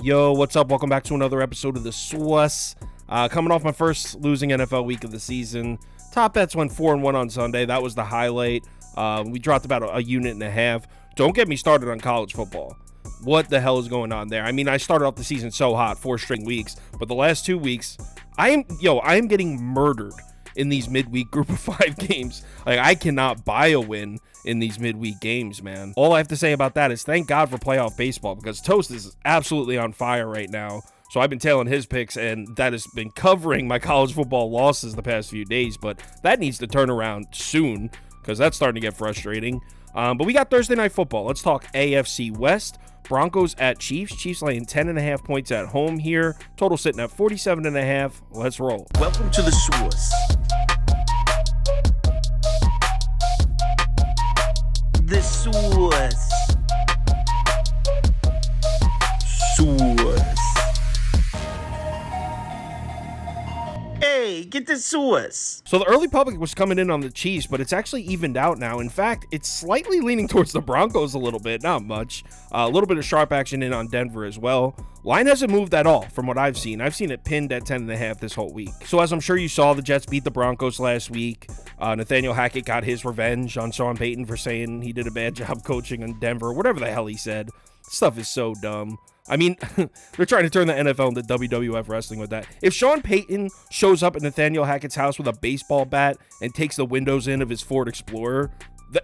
Yo, what's up? Welcome back to another episode of the Swiss. Coming off my first losing NFL week of the season. Top bets went 4-1 on Sunday. That was the highlight. We dropped about a unit and a half. Don't get me started on college football. What the hell is going on there? I mean, I started off the season so hot, 4 straight weeks, but the last 2 weeks, I am getting murdered in these midweek group of 5 games. Like, I cannot buy a win in these midweek games, man. All I have to say about that is thank God for playoff baseball, because Toast is absolutely on fire right now. So I've been tailing his picks, and that has been covering my college football losses the past few days, but that needs to turn around soon, because that's starting to get frustrating. But we got Thursday Night Football. Let's talk AFC West. Broncos at Chiefs. Chiefs laying 10.5 points at home here. Total sitting at 47.5. Let's roll. Welcome to the Source. The Source. Source. Hey, get the Source. So the early public was coming in on the Chiefs, but it's actually evened out now. In fact, it's slightly leaning towards the Broncos a little bit, not much. A little bit of sharp action in on Denver as well. Line hasn't moved at all from what I've seen. I've seen it pinned at 10.5 this whole week. So as I'm sure you saw, the Jets beat the Broncos last week. Nathaniel Hackett got his revenge on Sean Payton for saying he did a bad job coaching in Denver, whatever the hell he said. Stuff is so dumb. I mean, they're trying to turn the NFL into WWF wrestling with that. If Sean Payton shows up at Nathaniel Hackett's house with a baseball bat and takes the windows in of his Ford Explorer,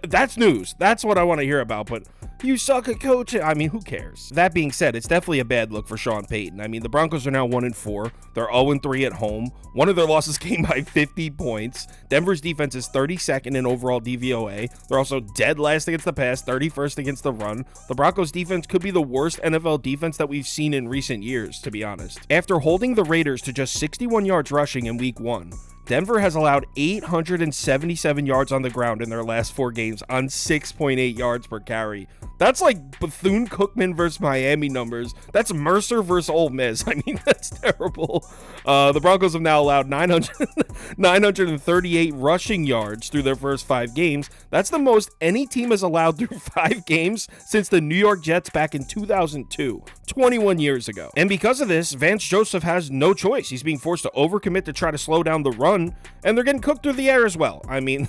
that's news. That's what I want to hear about. But you suck at coaching. I mean, who cares? That being said, it's definitely a bad look for Sean Payton. I mean, the Broncos are now 1-4. They're 0-3 at home. One of their losses came by 50 points. Denver's defense is 32nd in overall DVOA. They're also dead last against the pass, 31st against the run. The Broncos defense could be the worst NFL defense that we've seen in recent years, to be honest. After holding the Raiders to just 61 yards rushing in week 1, Denver has allowed 877 yards on the ground in their last 4 games on 6.8 yards per carry. That's like Bethune-Cookman versus Miami numbers. That's Mercer versus Ole Miss. I mean, that's terrible. The Broncos have now allowed 938 rushing yards through their first 5 games. That's the most any team has allowed through 5 games since the New York Jets back in 2002, 21 years ago. And because of this, Vance Joseph has no choice. He's being forced to overcommit to try to slow down the run, and they're getting cooked through the air as well. I mean,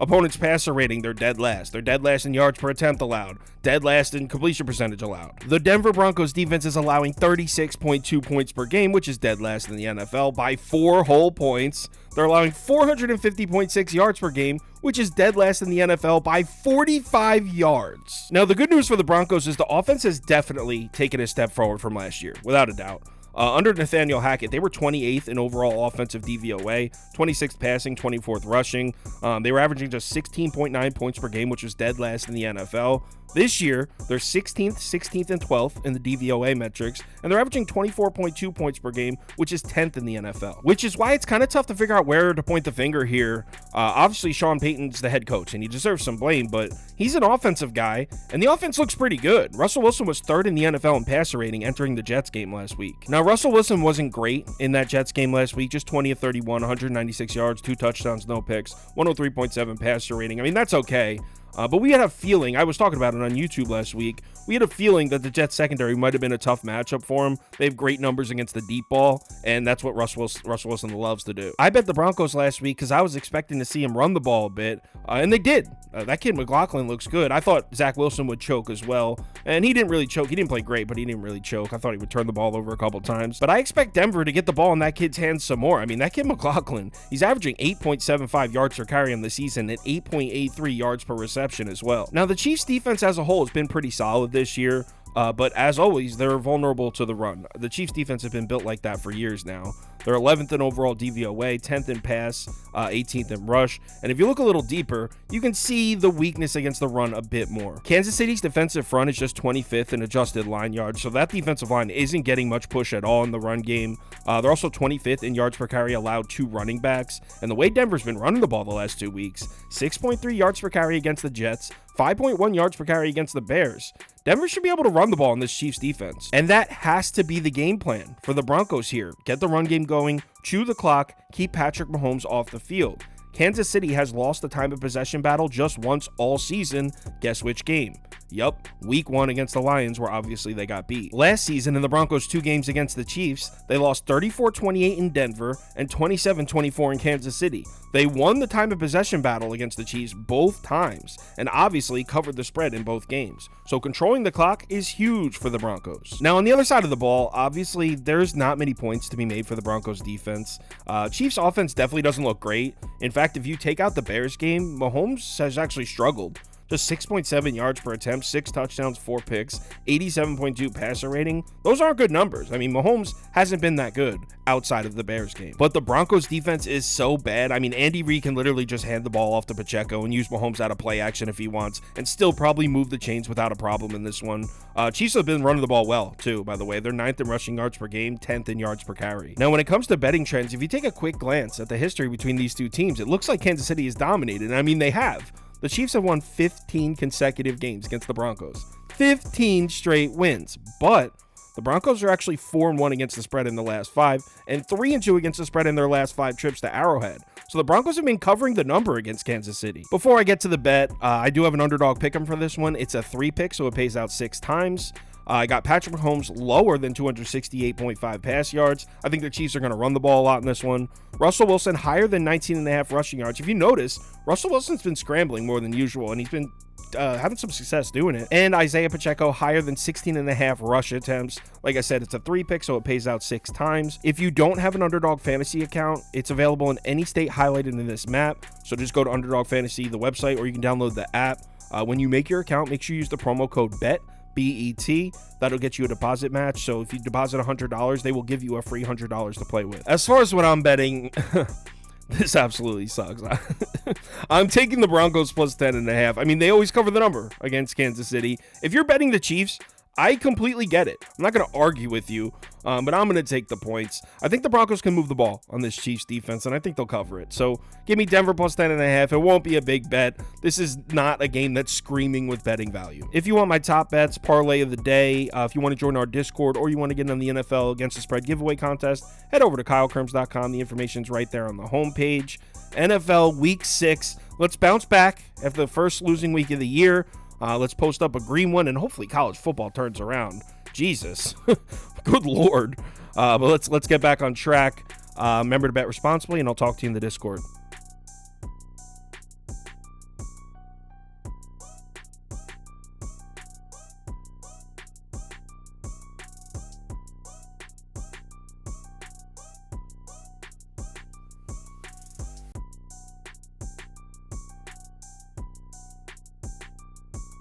opponents' passer rating, they're dead last. They're dead last in yards per attempt allowed. Dead last in completion percentage allowed. The Denver Broncos defense is allowing 36.2 points per game, which is dead last in the NFL by 4 whole points. They're allowing 450.6 yards per game, which is dead last in the NFL by 45 yards. Now, the good news for the Broncos is the offense has definitely taken a step forward from last year, without a doubt. Under Nathaniel Hackett, they were 28th in overall offensive DVOA, 26th passing, 24th rushing. They were averaging just 16.9 points per game, which was dead last in the NFL. This year, they're 16th, 16th, and 12th in the DVOA metrics, and they're averaging 24.2 points per game, which is 10th in the NFL, which is why it's kind of tough to figure out where to point the finger here. Obviously, Sean Payton's the head coach, and he deserves some blame, but he's an offensive guy, and the offense looks pretty good. Russell Wilson was 3rd in the NFL in passer rating entering the Jets game last week. Now, Russell Wilson wasn't great in that Jets game last week, just 20 of 31, 196 yards, 2 touchdowns, no picks, 103.7 passer rating. I mean, that's okay. But we had a feeling, I was talking about it on YouTube last week, we had a feeling that the Jets secondary might have been a tough matchup for him. They have great numbers against the deep ball, and that's what Russell Wilson loves to do. I bet the Broncos last week because I was expecting to see him run the ball a bit, and they did. That kid McLaughlin looks good. I thought Zach Wilson would choke as well, and he didn't really choke. He didn't play great, but he didn't really choke. I thought he would turn the ball over a couple times. But I expect Denver to get the ball in that kid's hands some more. I mean, that kid McLaughlin, he's averaging 8.75 yards per carry on the season and 8.83 yards per reception as well. Now, the Chiefs defense as a whole has been pretty solid this year. But as always, they're vulnerable to the run. The Chiefs defense have been built like that for years now. They're 11th in overall DVOA, 10th in pass, 18th in rush. And if you look a little deeper, you can see the weakness against the run a bit more. Kansas City's defensive front is just 25th in adjusted line yards, so that defensive line isn't getting much push at all in the run game. They're also 25th in yards per carry allowed to running backs. And the way Denver's been running the ball the last 2 weeks, 6.3 yards per carry against the Jets, 5.1 yards per carry against the Bears. Denver should be able to run the ball in this Chiefs defense. And that has to be the game plan for the Broncos here. Get the run game going, chew the clock, keep Patrick Mahomes off the field. Kansas City has lost the time of possession battle just once all season. Guess which game? Yup, week 1 against the Lions, where obviously they got beat. Last season in the Broncos' 2 games against the Chiefs, they lost 34-28 in Denver and 27-24 in Kansas City. They won the time of possession battle against the Chiefs both times, and obviously covered the spread in both games. So controlling the clock is huge for the Broncos. Now, on the other side of the ball, obviously, there's not many points to be made for the Broncos defense. Chiefs offense definitely doesn't look great. In fact, if you take out the Bears game, Mahomes has actually struggled. Just 6.7 yards per attempt, 6 touchdowns, 4 picks, 87.2 passer rating. Those aren't good numbers. I mean, Mahomes hasn't been that good outside of the Bears game. But the Broncos defense is so bad. I mean, Andy Reid can literally just hand the ball off to Pacheco and use Mahomes out of play action if he wants, and still probably move the chains without a problem in this one. Chiefs have been running the ball well, too, by the way. They're 9th in rushing yards per game, 10th in yards per carry. Now, when it comes to betting trends, if you take a quick glance at the history between these two teams, it looks like Kansas City is dominated. And I mean, they have. The Chiefs have won 15 consecutive games against the Broncos. 15 straight wins. But the Broncos are actually 4-1 against the spread in the last 5 and 3-2 against the spread in their last 5 trips to Arrowhead. So the Broncos have been covering the number against Kansas City. Before I get to the bet, I do have an underdog pick'em for this one. It's a 3-pick, so it pays out 6 times. I got Patrick Mahomes lower than 268.5 pass yards. I think the Chiefs are going to run the ball a lot in this one. Russell Wilson higher than 19.5 rushing yards. If you notice, Russell Wilson's been scrambling more than usual, and he's been having some success doing it. And Isaiah Pacheco higher than 16.5 rush attempts. Like I said, it's a 3-pick, so it pays out 6 times. If you don't have an Underdog Fantasy account, it's available in any state highlighted in this map. So just go to Underdog Fantasy, the website, or you can download the app. When you make your account, make sure you use the promo code BET. BET. That'll get you a deposit match. So if you deposit $100, they will give you a free $100 to play with. As far as what I'm betting, this absolutely sucks. I'm taking the Broncos plus 10.5. I mean, they always cover the number against Kansas City. If you're betting the Chiefs, I completely get it. I'm not going to argue with you, but I'm going to take the points. I think the Broncos can move the ball on this Chiefs defense, and I think they'll cover it. So give me Denver plus 10.5. It won't be a big bet. This is not a game that's screaming with betting value. If you want my top bets, parlay of the day, if you want to join our Discord or you want to get in on the NFL Against the Spread giveaway contest, head over to KyleKirms.com. The information's right there on the homepage. NFL Week 6. Let's bounce back after the first losing week of the year. Let's post up a green one, and hopefully college football turns around. Jesus. Good Lord. But let's get back on track. Remember to bet responsibly, and I'll talk to you in the Discord.